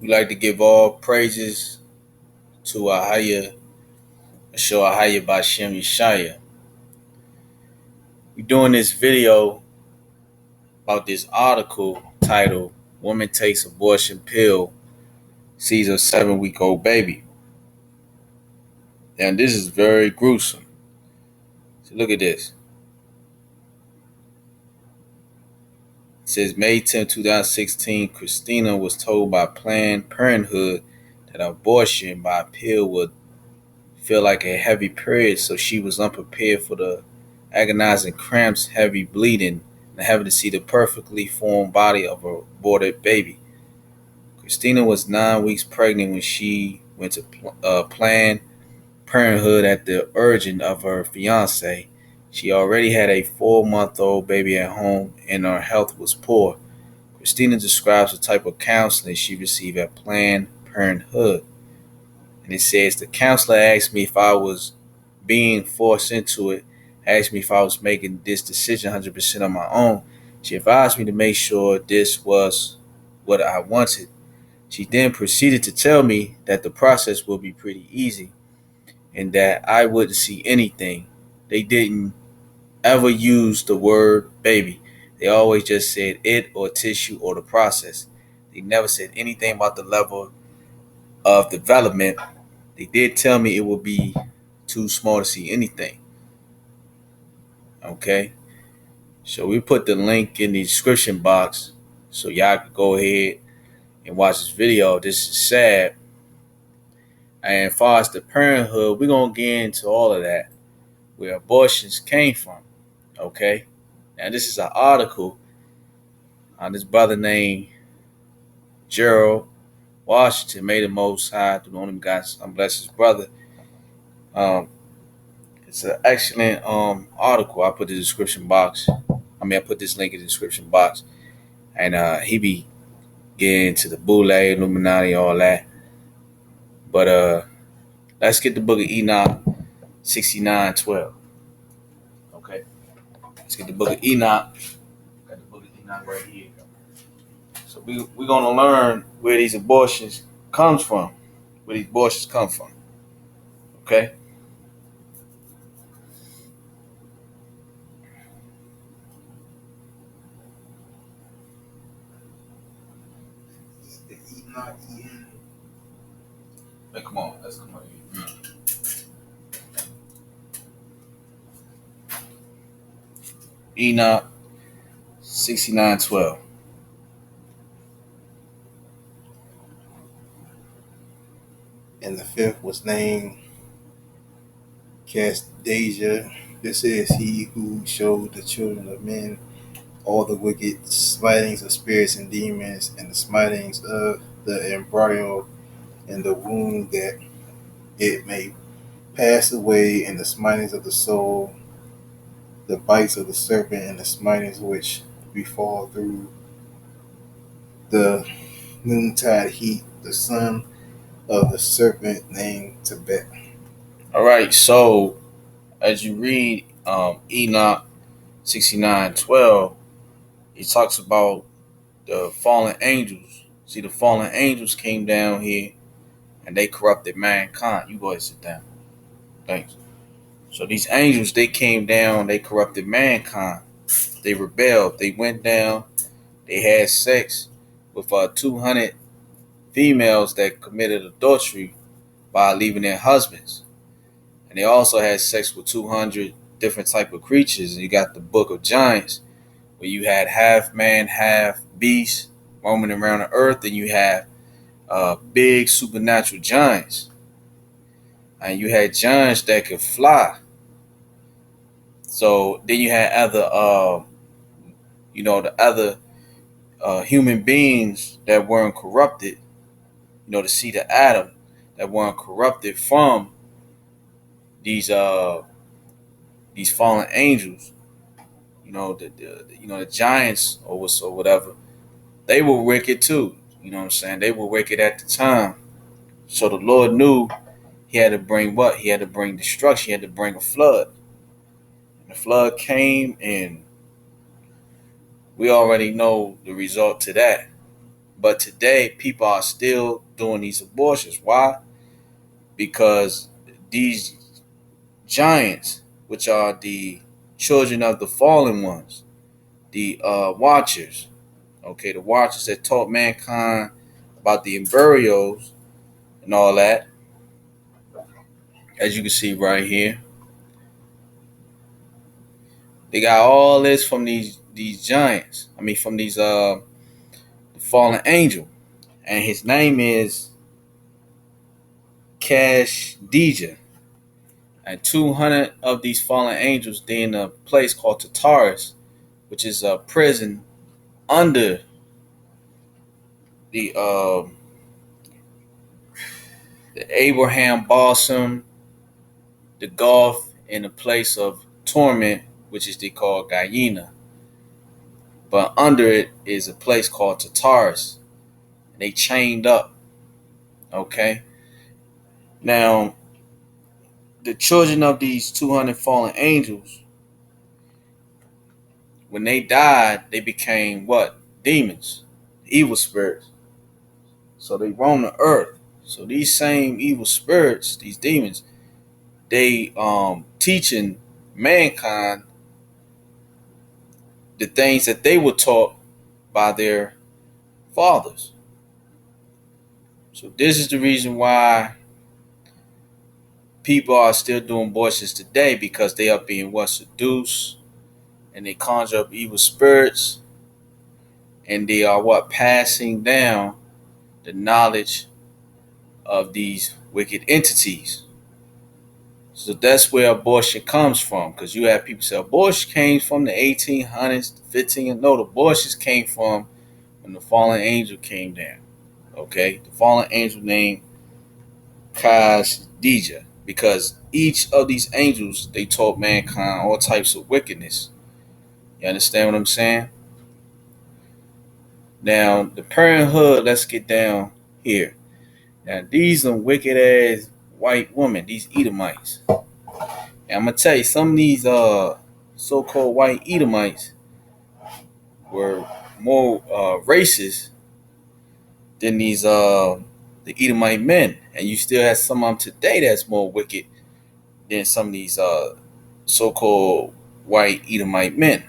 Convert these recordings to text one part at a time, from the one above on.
We like to give all praises to Ahaya, show Ahaya Bashem Yeshaya. We're doing this video about this article titled Woman Takes Abortion Pill, Sees a 7-week-old baby. And this is very gruesome. So look at this. It says May 10, 2016, Christina was told by Planned Parenthood that abortion by pill would feel like a heavy period, so she was unprepared for the agonizing cramps, heavy bleeding, and having to see the perfectly formed body of her aborted baby. Christina was 9 weeks pregnant when she went to Planned Parenthood at the urging of her fiance. She already had a 4-month-old baby at home, and her health was poor. Christina describes the type of counseling she received at Planned Parenthood. And it says the counselor asked me if I was being forced into it, asked me if I was making this decision 100% on my own. She advised me to make sure this was what I wanted. She then proceeded to tell me that the process will be pretty easy and that I wouldn't see anything. They didn't ever use the word baby. They always just said it or tissue or the process. They never said anything about the level of development. They did tell me it would be too small to see anything. Okay? So we put the link in the description box so y'all can go ahead and watch this video. This is sad. And as far as the parenthood, we're going to get into all of that, where abortions came from. Okay? Now, this is an article on this brother named Gerald Washington. May the Most High, through the only God, bless his brother. It's an excellent article. I put the description box. I put this link in the description box. And he be getting into the Boule, Illuminati, all that. But let's get the book of Enoch 69:12. Okay. Let's get the book of Enoch. Got the book of Enoch right here. So we're going to learn where these abortions comes from. Where these abortions come from. Okay. Hey, come on. Let's come on here. Enoch 69:12. And the fifth was named Casdasia. This is he who showed the children of men all the wicked smitings of spirits and demons, and the smitings of the embryo in the womb, that it may pass away, and the smitings of the soul, the bites of the serpent, and the smitings which befall through the noontide heat, the son of the serpent named Tibet. All right. So as you read Enoch 69:12, it talks about the fallen angels. See, the fallen angels came down here and they corrupted mankind. You go ahead and sit down. Thanks. So these angels, they came down, they corrupted mankind. They rebelled. They went down. They had sex with 200 females that committed adultery by leaving their husbands. And they also had sex with 200 different type of creatures. And you got the book of giants, where you had half man, half beast roaming around the earth, and you have big supernatural giants. And you had giants that could fly. So then you had the other human beings that weren't corrupted, the seed of Adam, that weren't corrupted from these fallen angels. The giants or whatever, they were wicked too. You know what I'm saying? They were wicked at the time. So the Lord knew he had to bring what? He had to bring destruction. He had to bring a flood. And the flood came, and we already know the result to that. But today, people are still doing these abortions. Why? Because these giants, which are the children of the fallen ones, the watchers, okay, the watchers that taught mankind about the embryos and all that, as you can see right here, they got all this from these giants. I mean, from these the fallen angel, and his name is Cash Deja. And 200 of these fallen angels, they in a place called Tartarus, which is a prison under the the Abraham Balsam, the Gulf, in a place of torment, which is they call Guyana. But under it is a place called Tartarus. They chained up. Okay. Now, the children of these 200 fallen angels, when they died, they became what? Demons, evil spirits. So they roam the earth. So these same evil spirits, these demons, they teaching mankind the things that they were taught by their fathers. So this is the reason why people are still doing abortions today, because they are being what? Seduced, and they conjure up evil spirits, and they are what? Passing down the knowledge of these wicked entities. So that's where abortion comes from, because you have people say abortion came from the 1800s, the 15. No, the abortions came from when the fallen angel came down. Okay, the fallen angel named Kasdija, because each of these angels, they taught mankind all types of wickedness. You understand what I'm saying? Now, the parenthood, let's get down here. Now, these are wicked ass white women, these Edomites. And I'm gonna tell you, some of these so-called white Edomites were more racist than these the Edomite men, and you still have some of them today that's more wicked than some of these so-called white Edomite men.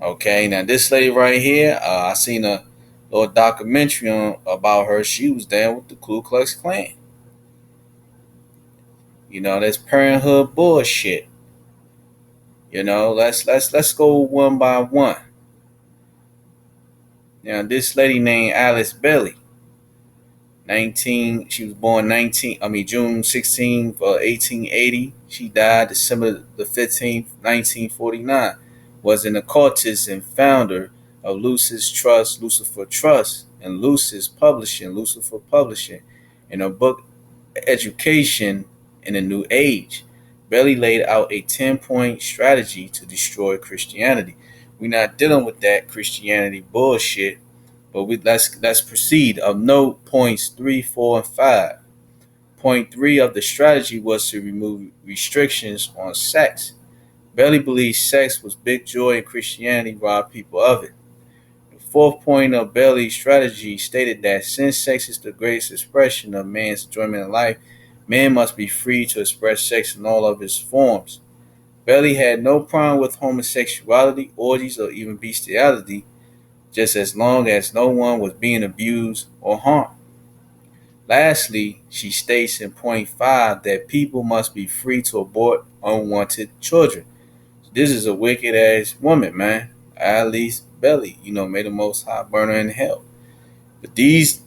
Okay, now this lady right here, I seen a little documentary about her. She was down with the Ku Klux Klan. You know, that's parenthood bullshit. You know, let's go one by one. Now, this lady named Alice Bailey, 19. She was born 19. I mean, June 16th, 1880. She died December 15th, 1949. Was an occultist and founder of Lucifer Trust, and Lucifer Publishing, in her book Education in a New Age. Bailey laid out a 10-point strategy to destroy Christianity. We're not dealing with that Christianity bullshit, but let's proceed. Of note, points 3, 4, and 5. Point 3 of the strategy was to remove restrictions on sex. Bailey believed sex was big joy, and Christianity robbed people of it. The fourth point of Bailey's strategy stated that since sex is the greatest expression of man's enjoyment in life, man must be free to express sex in all of its forms. Bailey had no problem with homosexuality, orgies, or even bestiality, just as long as no one was being abused or harmed. Lastly, she states in point 5 that people must be free to abort unwanted children. This is a wicked ass woman, man. At least Bailey, may the Most High burn her in hell. These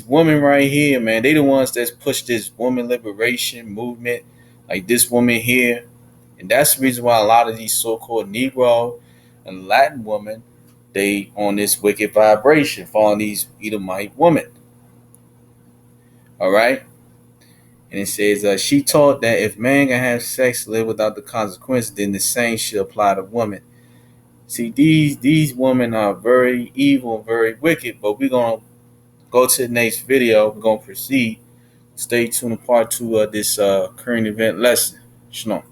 women right here, man, they the ones that's pushed this woman liberation movement, like this woman here, and that's the reason why a lot of these so-called Negro and Latin women, they on this wicked vibration, following these Edomite women. All right, and it says she taught that if man can have sex, live without the consequences, then the same should apply to women. See, these women are very evil and very wicked, but we're gonna go to the next video. We're gonna proceed. Stay tuned to part 2 of this current event lesson. Shalom.